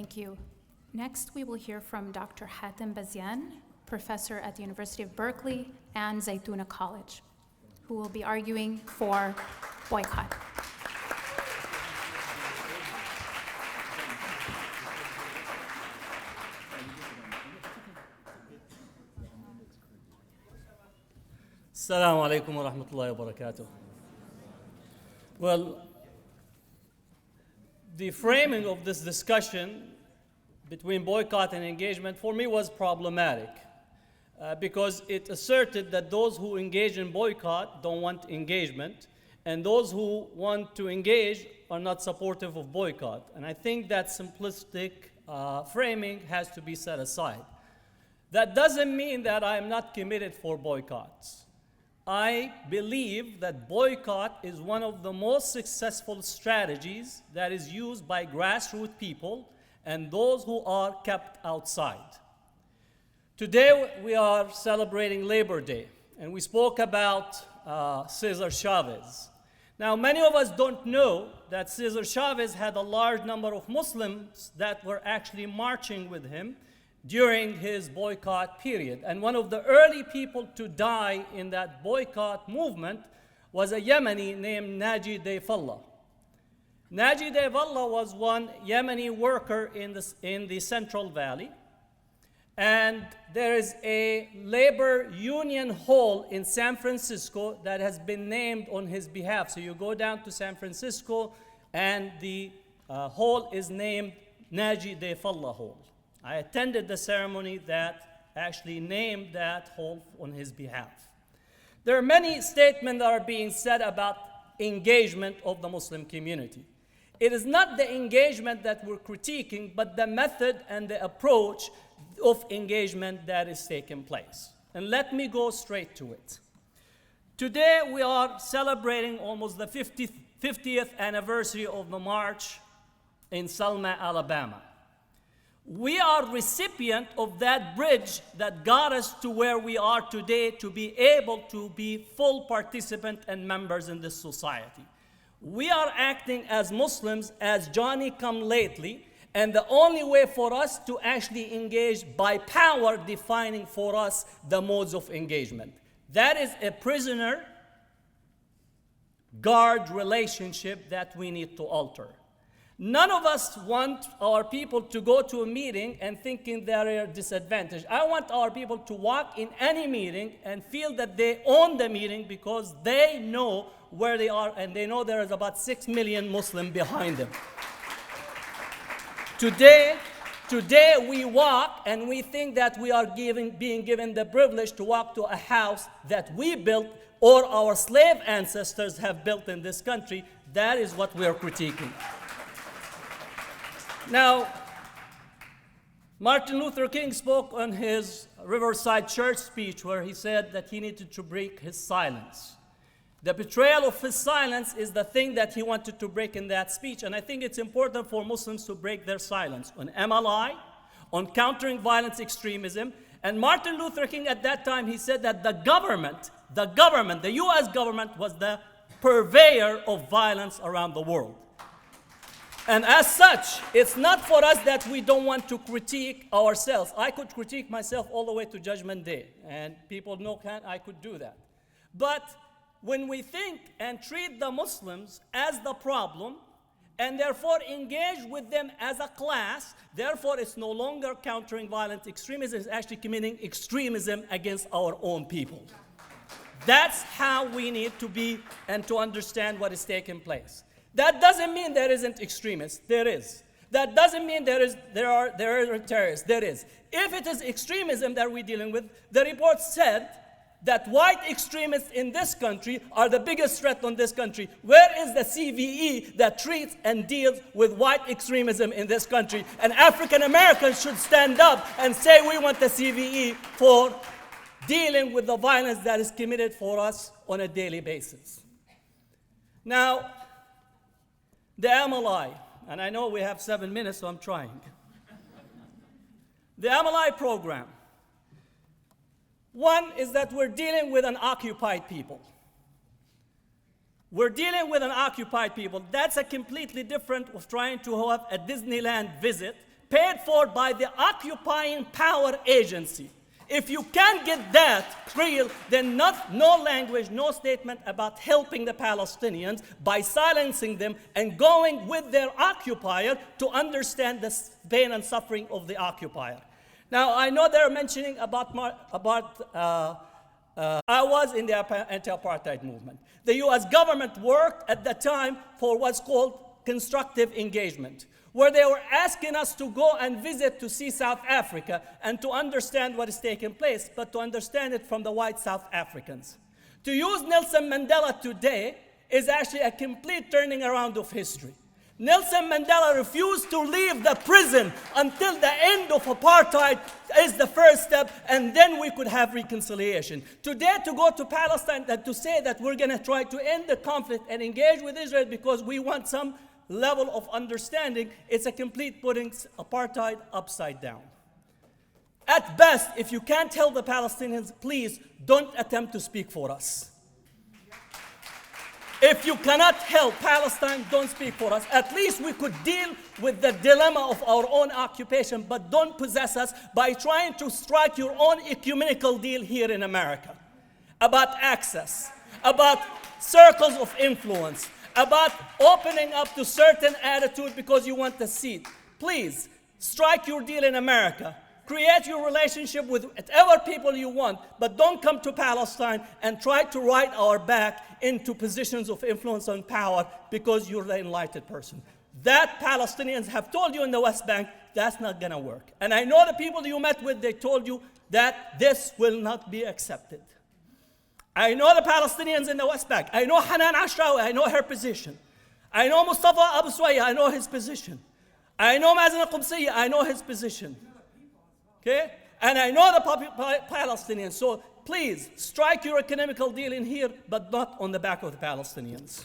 Thank you. Next, we will hear from Dr. Hatem Bazian, professor at the University of Berkeley and Zaytuna College, who will be arguing for boycott. Assalamu alaikum wa rahmatullahi wa barakatuh. Well, the framing of this discussion between boycott and engagement for me was problematic because it asserted that those who engage in boycott don't want engagement, and those who want to engage are not supportive of boycott. And I think that simplistic framing has to be set aside. That doesn't mean that I am not committed for boycotts. I believe that boycott is one of the most successful strategies that is used by grassroots people and those who are kept outside. Today we are celebrating Labor Day, and we spoke about Cesar Chavez. Now, many of us don't know that Cesar Chavez had a large number of Muslims that were actually marching with him during his boycott period. And one of the early people to die in that boycott movement was a Yemeni named Naji Dayfallah. Naji Dayfallah was one Yemeni worker in the Central Valley. And there is a labor union hall in San Francisco that has been named on his behalf. So you go down to San Francisco and the hall is named Naji Dayfallah Hall. I attended the ceremony that actually named that hall on his behalf. There are many statements that are being said about engagement of the Muslim community. It is not the engagement that we're critiquing, but the method and the approach of engagement that is taking place. And let me go straight to it. Today we are celebrating almost the 50th anniversary of the march in Selma, Alabama. We are recipient of that bridge that got us to where we are today to be able to be full participant and members in this society. We are acting as Muslims as Johnny-come-lately, and the only way for us to actually engage by power defining for us the modes of engagement. That is a prisoner-guard relationship that we need to alter. None of us want our people to go to a meeting and thinking they are disadvantaged. I want our people to walk in any meeting and feel that they own the meeting because they know where they are and they know there is about 6 million Muslims behind them. Today we walk and we think that we are being given the privilege to walk to a house that we built or our slave ancestors have built in this country. That is what we are critiquing. Now, Martin Luther King spoke on his Riverside Church speech where he said that he needed to break his silence. The betrayal of his silence is the thing that he wanted to break in that speech, and I think it's important for Muslims to break their silence on MLI, on countering violence extremism. And Martin Luther King at that time, he said that the US government was the purveyor of violence around the world. And as such, it's not for us that we don't want to critique ourselves. I could critique myself all the way to Judgment Day, and people know I could do that. But when we think and treat the Muslims as the problem, and therefore engage with them as a class, therefore it's no longer countering violent extremism, it's actually committing extremism against our own people. That's how we need to be and to understand what is taking place. That doesn't mean there isn't extremists. There is. That doesn't mean there are terrorists. There is. If it is extremism that we're dealing with, the report said that white extremists in this country are the biggest threat on this country. Where is the CVE that treats and deals with white extremism in this country? And African Americans should stand up and say we want the CVE for dealing with the violence that is committed for us on a daily basis. Now, the MLI, and I know we have 7 minutes, so I'm trying. The MLI program. One is that we're dealing with an occupied people. We're dealing with an occupied people. That's a completely different of trying to have a Disneyland visit paid for by the occupying power agency. If you can't get that real, then no language, no statement about helping the Palestinians by silencing them and going with their occupier to understand the pain and suffering of the occupier. Now, I know they're mentioning about I was in the anti-apartheid movement. The US government worked at the time for what's called constructive engagement, where they were asking us to go and visit to see South Africa and to understand what is taking place, but to understand it from the white South Africans. To use Nelson Mandela today is actually a complete turning around of history. Nelson Mandela refused to leave the prison until the end of apartheid is the first step, and then we could have reconciliation. Today, to go to Palestine and to say that we're going to try to end the conflict and engage with Israel because we want some level of understanding, it's a complete putting apartheid upside down. At best, if you can't tell the Palestinians, please don't attempt to speak for us. If you cannot help Palestine, don't speak for us. At least we could deal with the dilemma of our own occupation, but don't possess us by trying to strike your own ecumenical deal here in America about access, about circles of influence, about opening up to certain attitude because you want the seat. Please, strike your deal in America. Create your relationship with whatever people you want, but don't come to Palestine and try to ride our back into positions of influence and power because you're the enlightened person. That Palestinians have told you in the West Bank, that's not gonna work. And I know the people you met with, they told you that this will not be accepted. I know the Palestinians in the West Bank. I know Hanan Ashrawi, I know her position. I know Mustafa Abu Swaya, I know his position. I know Mazen al-Qumsiyya, I know his position. Okay? And I know the Palestinians, so please strike your economical deal in here, but not on the back of the Palestinians.